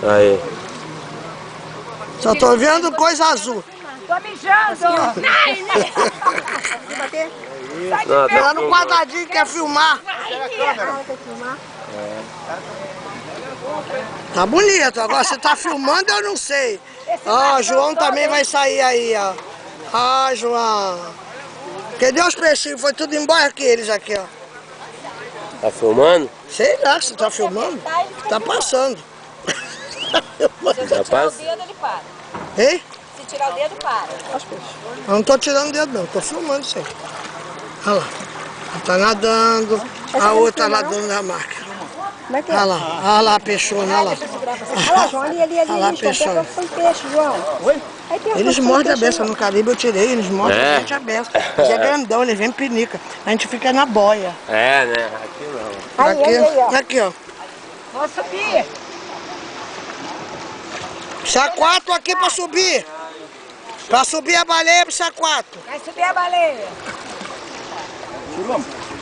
Aí. Só tô vendo coisa azul. Tô mijando! Não, Tá no quadradinho, quer filmar. Quer filmar? Tá bonito, agora você tá filmando, eu não sei. Ó, o João também vai sair aí, ó. Ah, João. Cadê os peixinhos? Foi tudo embora aqui, eles aqui, ó. Tá filmando? Sei lá, você tá filmando? Tá passando. Se você tirar o dedo, ele para. Hein? Se tirar o dedo, para. Eu não tô tirando o dedo não, tô filmando isso aí. Olha lá. Ela tá nadando, a outra nadando na marca. Como é que é? Olha lá a peixona, olha lá. Olha lá, João, ali, Olha lá a peixona. foi peixe, João. Oi? Eles mordem a beça, no Caribe eu tirei, eles mordem É. a gente a beça. Eles é grandão, eles vêm pinica. A gente fica na boia. É, né? Aqui não. Aqui, aqui, ó. Vou subir. Saquato aqui pra subir. Pra subir a baleia, precisa 4. Vai subir a baleia.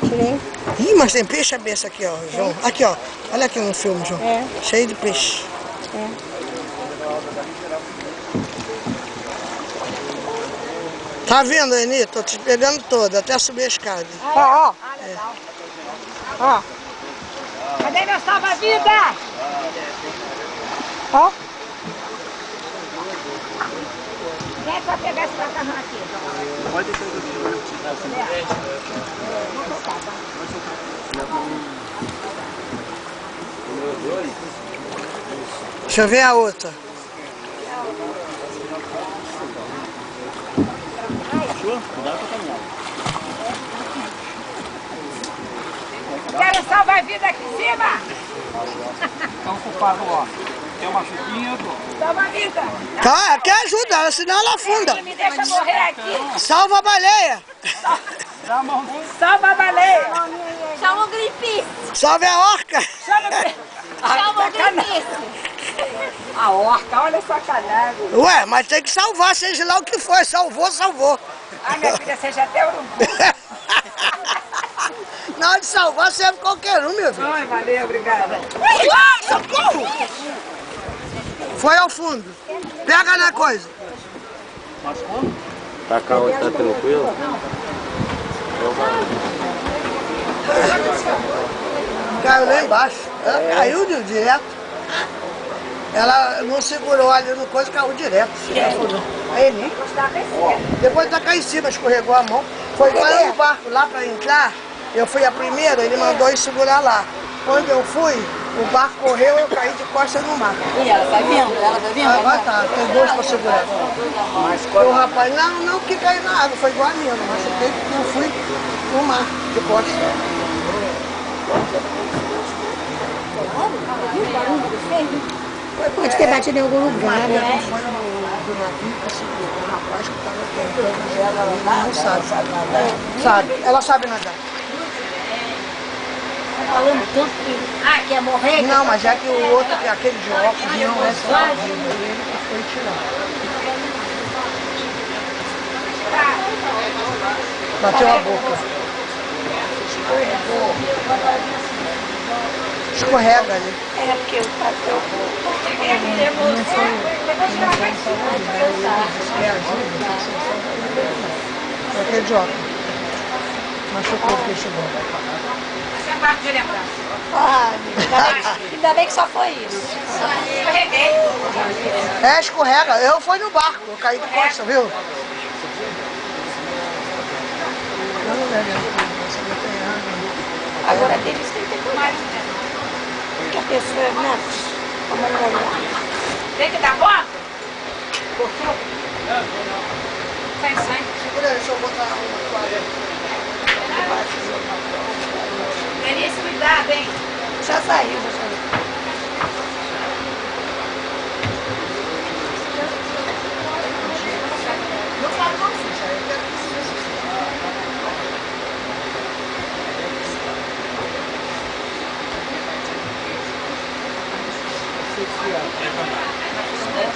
Tirei. Ih, mas tem peixe a beça aqui, ó, João. Aqui, ó. Olha aqui no filme, João. É. Cheio de peixe. Tá vendo, Eni? Tô te pegando toda, até subir a escada. Ó, ó. Ó. Cadê meu salva-vida? Ó. Quem é que vai pegar esse macarrão aqui? Pode deixar Deixa eu ver a outra. Quero salva-vida aqui em cima? Então, culpado, ó. Tem uma chuquinha, eu dou. Salva-vida. Tá, quer ajuda ela, senão ela afunda. Me deixa morrer aqui. Salva a baleia. Dá a mão. Salva a baleia. Chama o Greenpeace. Salve a orca. Chama o Greenpeace. A orca, olha a sacanagem. Ué, mas tem que salvar, seja lá o que for. Salvou, salvou. Ai, minha filha, seja até urubu. Na hora de salvar, serve qualquer um, meu filho. Ai, valeu, obrigada. Ai, socorro! Foi ao fundo. Pega na coisa. Tá calma, tá tranquilo? Caiu lá embaixo. Ela caiu direto. Ela não segurou ali no coisa, caiu direto. Aí, nem. Depois tá cá em cima, escorregou a mão. Foi igual no barco lá pra entrar. Eu fui a primeira, ele mandou eu segurar lá. Quando eu fui, o barco correu e eu caí de costas no mar. E ela tá vendo? Ela tá vendo? Agora tá, tem 2 pra segurar. O rapaz, não que caiu na água, foi igual a minha, mas eu fui no mar, de costas. Pode ter batido em algum lugar, né? Foi do navio que segurou o rapaz que estava tentando ela não sabe. Sabe, ela sabe nadar. Falando tanto que quer morrer? Não, mas é que o outro, aquele de óculos, não é só ele que foi tirar. Bateu a boca. Escorrega ali. É porque eu bateu o corpo. Não foi aquele de óculos. Machucou o peixe bom. Essa é a parte de lembrança. Ah, ainda bem que só foi isso. Escorreguei. É, escorrega. Eu fui no barco, eu caí de costas, viu? Agora deles tem que ter mais, né? Porque a pessoa, né? Como tem que dar conta? Cortou? Sem sangue. Segura aí, deixa eu botar uma toalha. Denise, cuidado, hein? Já saiu, já saiu. Não falo não, filha. Eu quero que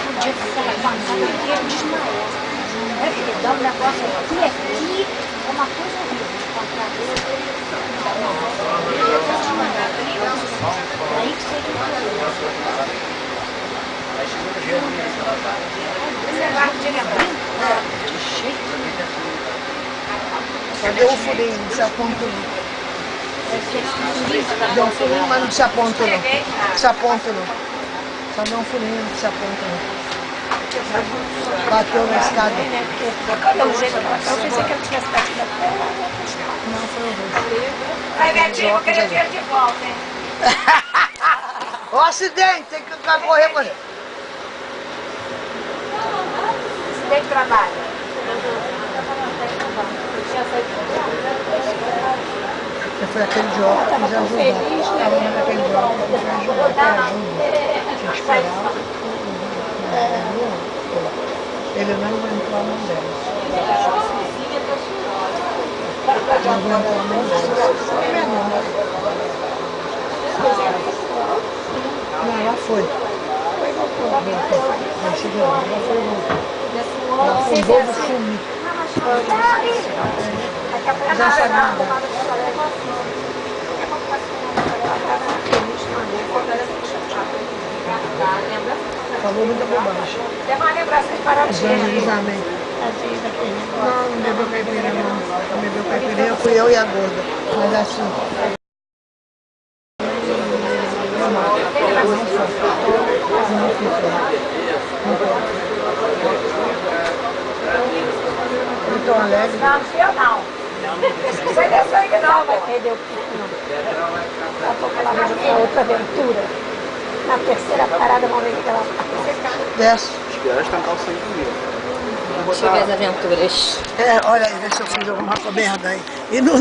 O dia que ela passava inteiro desmaiou. Ele dá um negócio aqui, é uma coisa horrível. Aí que você Cadê o furinho? Não se aponta não. Deu um furinho, mas não se aponta não. Não se aponta não. Só deu um furinho, não se aponta não. Bateu na escada. Quando eu usei pra cá, eu pensei que eu tivesse batido a perna. Não, foi o rosto. Ai, Betinho, vou querer dinheiro de volta, hein? Ó, acidente, tem que correr, mas... Você tem trabalho. Foi aquele de óculos que quis ajudar. Estava naquele de óculos que quis ajudar, que ajuda. Tinha que esperar. Ele não aguentou a mão dela. Não aguentou a mão dela. Não, ela foi. Ela chegou, ela foi voltar. Ela afundou no fume. Já sabe nadar. Falou muita bobagem. Tem uma lembrança de Paraty. Amém. Não, não bebeu caipirinha não. Não bebeu caipirinha, fui eu e a gorda. Mas assim... Muito alegre. Não, não fui eu não. Você desceu aí não, Vai perder o pico, não. Daqui a pouco ela vai para outra aventura. Na terceira parada, vamos ver o que ela faz. Desce. Acho que elas tampar o sangue comigo. Deixa eu ver as aventuras. É, olha aí, vê se eu fiz alguma merda aí. E no